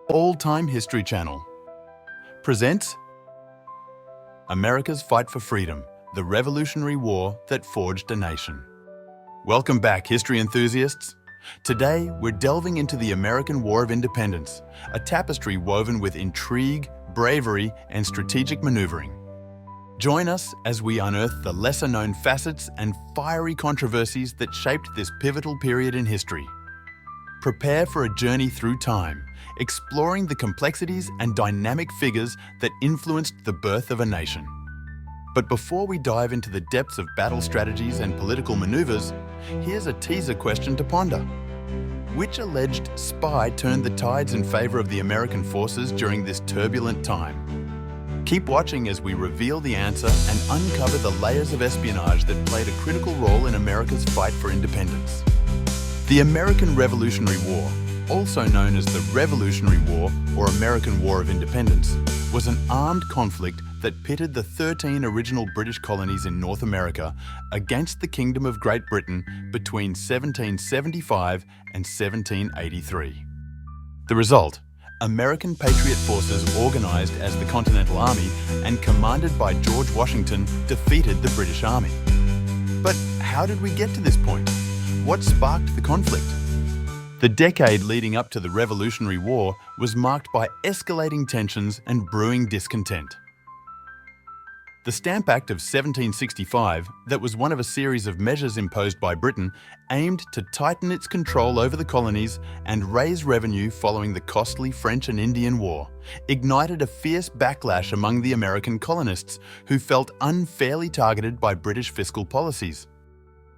All-Time History Channel presents America's Fight for Freedom, the Revolutionary War that Forged a Nation. Welcome back, history enthusiasts. Today, we're delving into the American War of Independence, a tapestry woven with intrigue, bravery, and strategic maneuvering. Join us as we unearth the lesser-known facets and fiery controversies that shaped this pivotal period in history. Prepare for a journey through time, exploring the complexities and dynamic figures that influenced the birth of a nation. But before we dive into the depths of battle strategies and political maneuvers, here's a teaser question to ponder. Which alleged spy turned the tides in favor of the American forces during this turbulent time? Keep watching as we reveal the answer and uncover the layers of espionage that played a critical role in America's fight for independence. The American Revolutionary War, also known as the Revolutionary War or American War of Independence, was an armed conflict that pitted the 13 original British colonies in North America against the Kingdom of Great Britain between 1775 and 1783. The result: American Patriot forces organized as the Continental Army and commanded by George Washington defeated the British Army. But how did we get to this point? What sparked the conflict? The decade leading up to the Revolutionary War was marked by escalating tensions and brewing discontent. The Stamp Act of 1765, that was one of a series of measures imposed by Britain, aimed to tighten its control over the colonies and raise revenue following the costly French and Indian War, ignited a fierce backlash among the American colonists who felt unfairly targeted by British fiscal policies.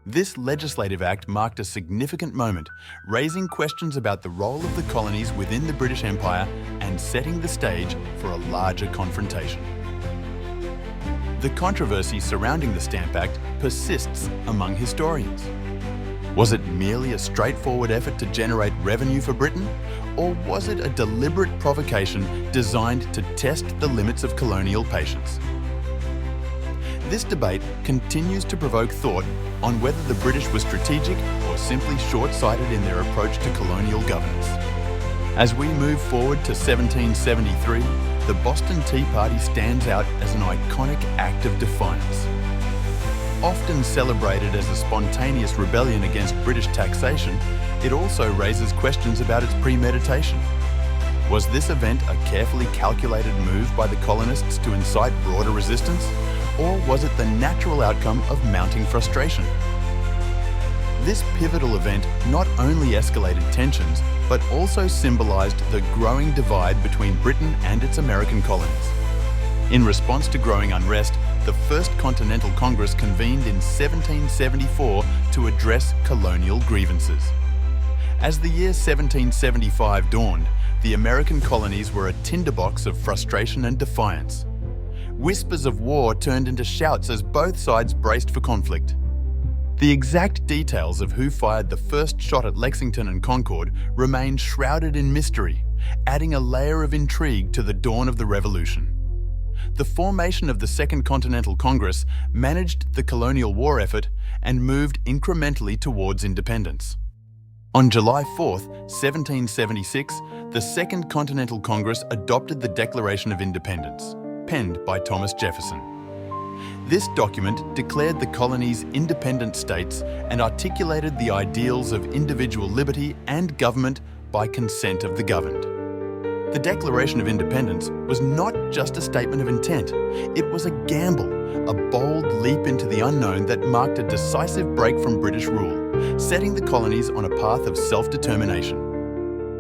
This legislative act marked a significant moment, raising questions about the role of the colonies within the British Empire and setting the stage for a larger confrontation. The controversy surrounding the Stamp Act persists among historians. Was it merely a straightforward effort to generate revenue for Britain, or was it a deliberate provocation designed to test the limits of colonial patience? This debate continues to provoke thought on whether the British were strategic or simply short-sighted in their approach to colonial governance. As we move forward to 1773, the Boston Tea Party stands out as an iconic act of defiance. Often celebrated as a spontaneous rebellion against British taxation, it also raises questions about its premeditation. Was this event a carefully calculated move by the colonists to incite broader resistance? Or was it the natural outcome of mounting frustration? This pivotal event not only escalated tensions, but also symbolized the growing divide between Britain and its American colonies. In response to growing unrest, the First Continental Congress convened in 1774 to address colonial grievances. As the year 1775 dawned, the American colonies were a tinderbox of frustration and defiance. Whispers of war turned into shouts as both sides braced for conflict. The exact details of who fired the first shot at Lexington and Concord remain shrouded in mystery, adding a layer of intrigue to the dawn of the Revolution. The formation of the Second Continental Congress managed the colonial war effort and moved incrementally towards independence. On July 4, 1776, the Second Continental Congress adopted the Declaration of Independence, penned by Thomas Jefferson. This document declared the colonies independent states and articulated the ideals of individual liberty and government by consent of the governed. The Declaration of Independence was not just a statement of intent, it was a gamble, a bold leap into the unknown that marked a decisive break from British rule, setting the colonies on a path of self-determination.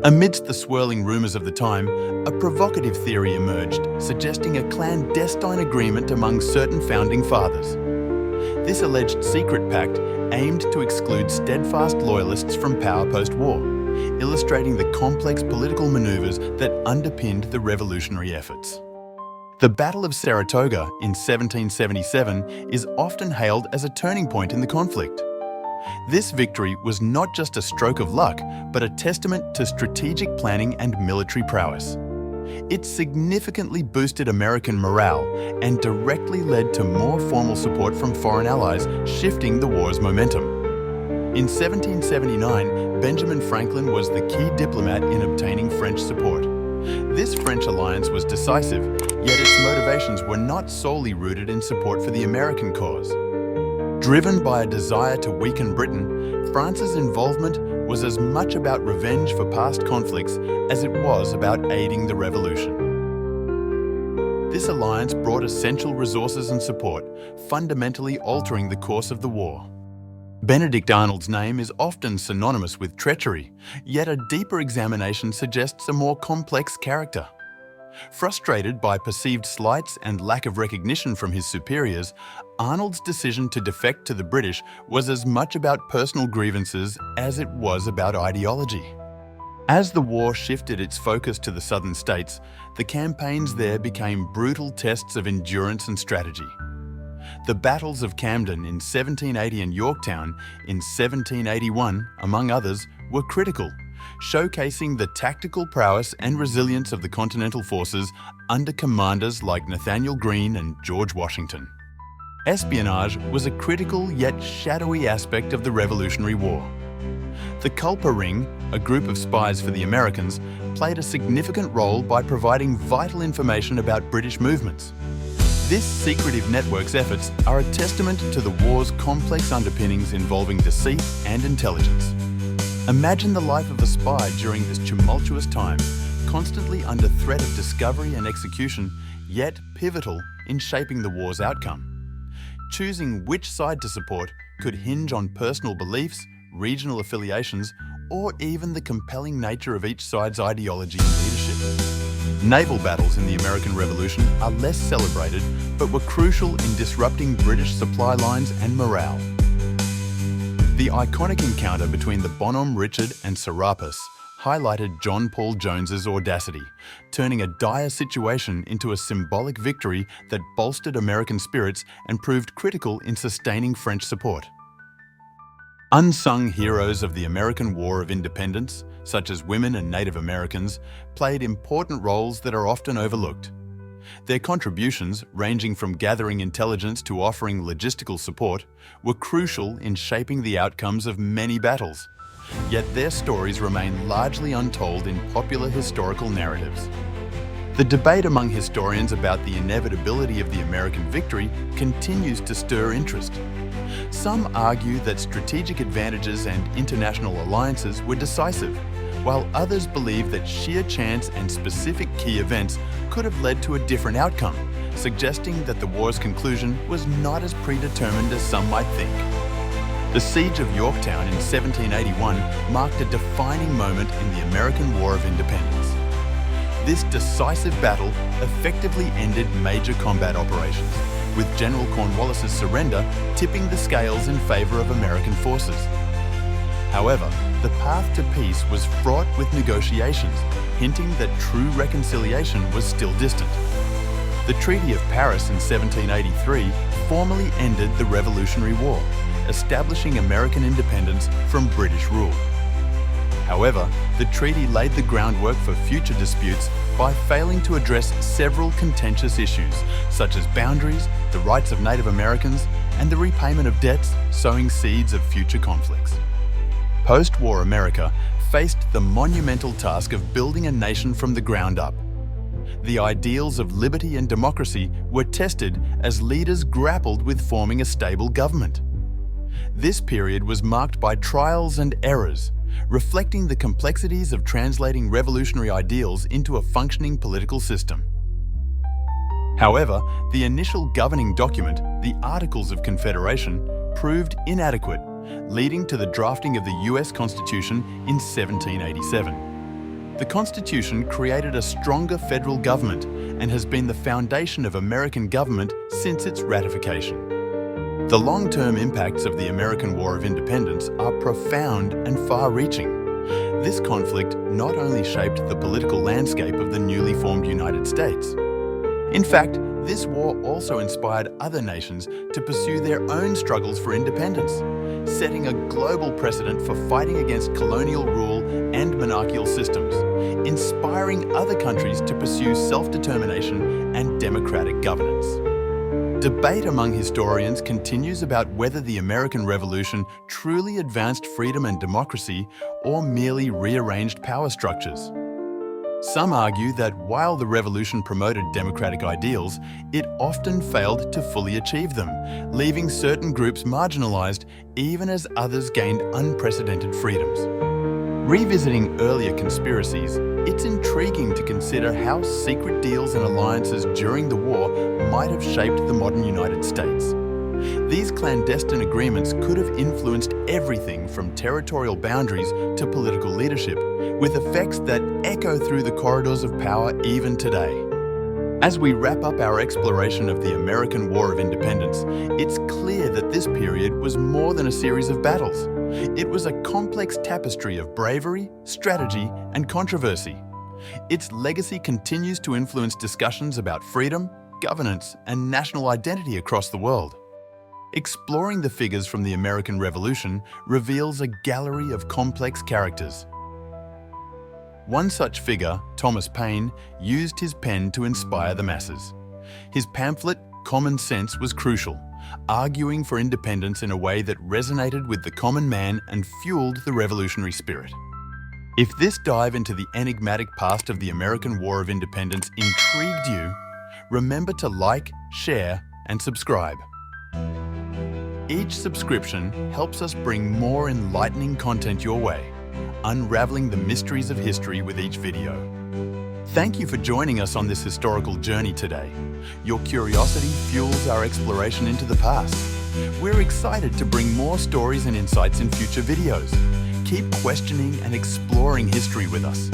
Amidst the swirling rumours of the time, a provocative theory emerged, suggesting a clandestine agreement among certain founding fathers. This alleged secret pact aimed to exclude steadfast loyalists from power post-war, illustrating the complex political manoeuvres that underpinned the revolutionary efforts. The Battle of Saratoga in 1777 is often hailed as a turning point in the conflict. This victory was not just a stroke of luck, but a testament to strategic planning and military prowess. It significantly boosted American morale and directly led to more formal support from foreign allies, shifting the war's momentum. In 1779, Benjamin Franklin was the key diplomat in obtaining French support, This French alliance was decisive, yet its motivations were not solely rooted in support for the American cause. Driven by a desire to weaken Britain, France's involvement was as much about revenge for past conflicts as it was about aiding the revolution. This alliance brought essential resources and support, fundamentally altering the course of the war. Benedict Arnold's name is often synonymous with treachery, yet a deeper examination suggests a more complex character. Frustrated by perceived slights and lack of recognition from his superiors, Arnold's decision to defect to the British was as much about personal grievances as it was about ideology. As the war shifted its focus to the southern states, the campaigns there became brutal tests of endurance and strategy. The battles of Camden in 1780 and Yorktown in 1781, among others, were critical, showcasing the tactical prowess and resilience of the Continental forces under commanders like Nathaniel Greene and George Washington. Espionage was a critical yet shadowy aspect of the Revolutionary War. The Culper Ring, a group of spies for the Americans, played a significant role by providing vital information about British movements. This secretive network's efforts are a testament to the war's complex underpinnings involving deceit and intelligence. Imagine the life of a spy during this tumultuous time, constantly under threat of discovery and execution, yet pivotal in shaping the war's outcome. Choosing which side to support could hinge on personal beliefs, regional affiliations, or even the compelling nature of each side's ideology and leadership. Naval battles in the American Revolution are less celebrated, but were crucial in disrupting British supply lines and morale. The iconic encounter between the Bonhomme Richard and Serapis highlighted John Paul Jones's audacity, turning a dire situation into a symbolic victory that bolstered American spirits and proved critical in sustaining French support. Unsung heroes of the American War of Independence, such as women and Native Americans, played important roles that are often overlooked. Their contributions, ranging from gathering intelligence to offering logistical support, were crucial in shaping the outcomes of many battles. Yet their stories remain largely untold in popular historical narratives. The debate among historians about the inevitability of the American victory continues to stir interest. Some argue that strategic advantages and international alliances were decisive, while others believe that sheer chance and specific key events could have led to a different outcome, suggesting that the war's conclusion was not as predetermined as some might think. The Siege of Yorktown in 1781 marked a defining moment in the American War of Independence. This decisive battle effectively ended major combat operations, with General Cornwallis's surrender tipping the scales in favor of American forces. However, the path to peace was fraught with negotiations, hinting that true reconciliation was still distant. The Treaty of Paris in 1783 formally ended the Revolutionary War, establishing American independence from British rule. However, the treaty laid the groundwork for future disputes by failing to address several contentious issues, such as boundaries, the rights of Native Americans, and the repayment of debts, sowing seeds of future conflicts. Post-war America faced the monumental task of building a nation from the ground up. The ideals of liberty and democracy were tested as leaders grappled with forming a stable government. This period was marked by trials and errors, reflecting the complexities of translating revolutionary ideals into a functioning political system. However, the initial governing document, the Articles of Confederation, proved inadequate, leading to the drafting of the US Constitution in 1787. The Constitution created a stronger federal government and has been the foundation of American government since its ratification. The long-term impacts of the American War of Independence are profound and far-reaching. This conflict not only shaped the political landscape of the newly formed United States. In fact, this war also inspired other nations to pursue their own struggles for independence, setting a global precedent for fighting against colonial rule and monarchical systems, inspiring other countries to pursue self-determination and democratic governance. Debate among historians continues about whether the American Revolution truly advanced freedom and democracy or merely rearranged power structures. Some argue that while the revolution promoted democratic ideals, it often failed to fully achieve them, leaving certain groups marginalized even as others gained unprecedented freedoms. Revisiting earlier conspiracies, it's intriguing to consider how secret deals and alliances during the war might have shaped the modern United States. These clandestine agreements could have influenced everything from territorial boundaries to political leadership, with effects that echo through the corridors of power even today. As we wrap up our exploration of the American War of Independence, it's clear that this period was more than a series of battles. It was a complex tapestry of bravery, strategy, and controversy. Its legacy continues to influence discussions about freedom, governance, and national identity across the world. Exploring the figures from the American Revolution reveals a gallery of complex characters. One such figure, Thomas Paine, used his pen to inspire the masses. His pamphlet, Common Sense, was crucial, arguing for independence in a way that resonated with the common man and fueled the revolutionary spirit. If this dive into the enigmatic past of the American War of Independence intrigued you, remember to like, share, and subscribe. Each subscription helps us bring more enlightening content your way, unraveling the mysteries of history with each video. Thank you for joining us on this historical journey today. Your curiosity fuels our exploration into the past. We're excited to bring more stories and insights in future videos. Keep questioning and exploring history with us.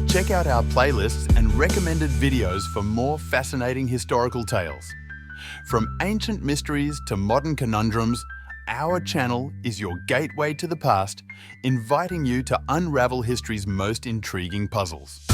Check out our playlists and recommended videos for more fascinating historical tales. From ancient mysteries to modern conundrums, our channel is your gateway to the past, inviting you to unravel history's most intriguing puzzles.